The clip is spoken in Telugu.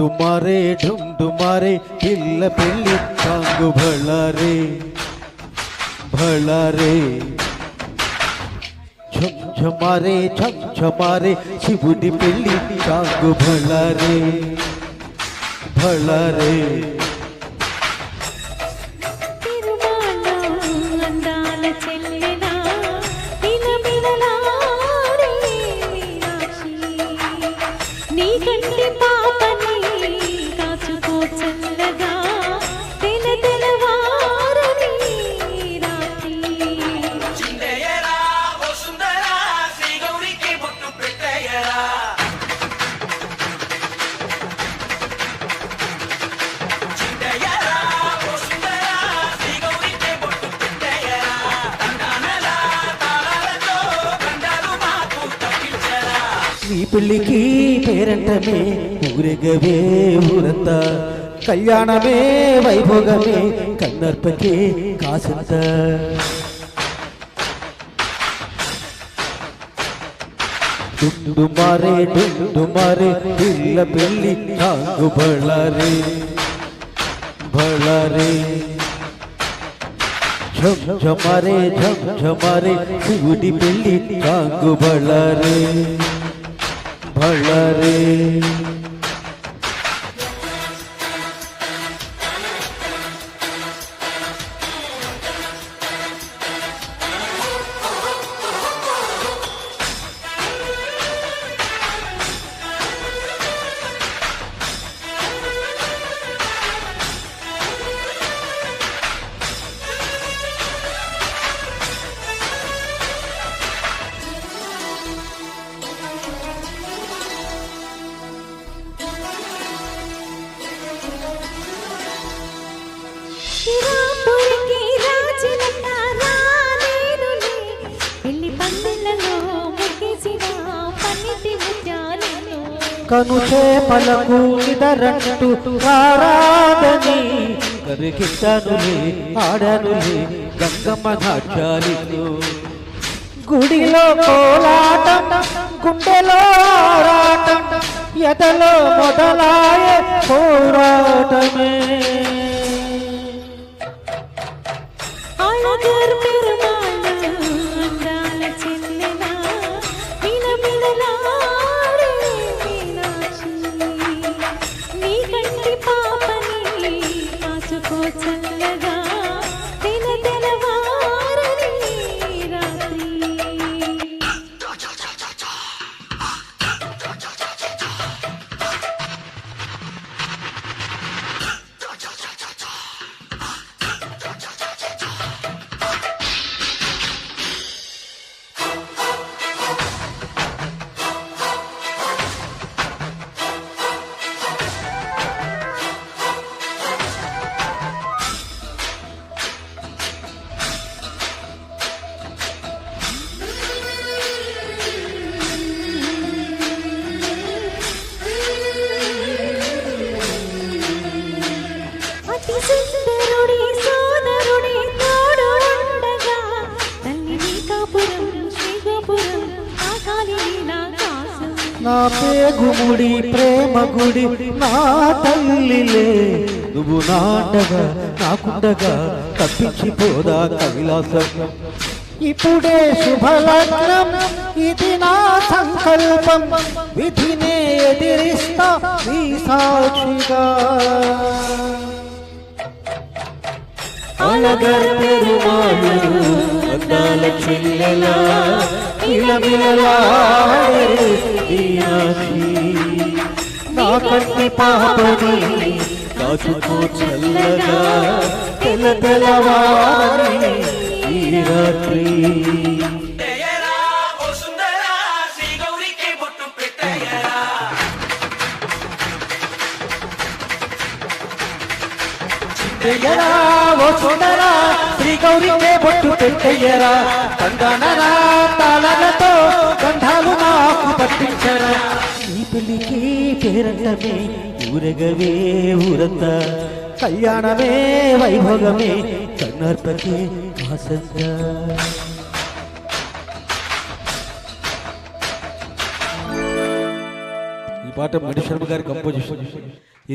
డుమారే ఢుమ్ డుమారే పిల్ల పెళ్ళి సాంగు భళారే భళారే ఝమ్ ఝమారే ఝమ్ ఝమారే శివుడి పెళ్ళి సాంగు భళారే భళారే నీ పెళ్ళికి పేరంటమే ఊరేగవే ఊరంతా కళ్యాణమే వైభోగమే కన్నర్పకే కాసంత డుండుమారే డుండుమారే పిల్ల పెళ్ళి సాంగు భళారే భళారే ఝమ్ ఝమారే ఝమ్ ఝమారే శివుడి పెళ్ళి సాంగు భళారే భళారే కనుచే పలకు నిదరంటూ రారాదని కరిగిట్టనులే ఆడనులే గంగమ్మ నాట్యాలితో గుడిలో కోలాటం గుండెలో ఆరాటం ఎదలో మొదలాయే పోరాటమే నా పేగుముడి ప్రేమ గుడి నా తల్లిలే నువ్వు నాటగా నాకుండగా తప్పించిపోదా కైలాసం ఇప్పుడే శుభలగ్నం ఇది నా సంకల్పం విధినే ఎదిరిస్తా నీ సాక్షిగా అలగర్ పెరుమాళు అందాల చెల్లెలా నా కంటి పాపని కాచుకో చల్లగా తెల తెలవారి ఈ రాత్రి ఓ సుందరా శ్రీ గౌరీకే బొట్టు పెట్టయ్యరా తందనరా తాళలతో గంధాలు నాకు పట్టించరా నీ పెళ్ళికి పేరంటమే ఊరగవే ఊరంతా కళ్యాణమే వైభోగమే కన్నర్పకే కాసంత ఈ పాట మణి శర్మ గారి కంపోజిషన్.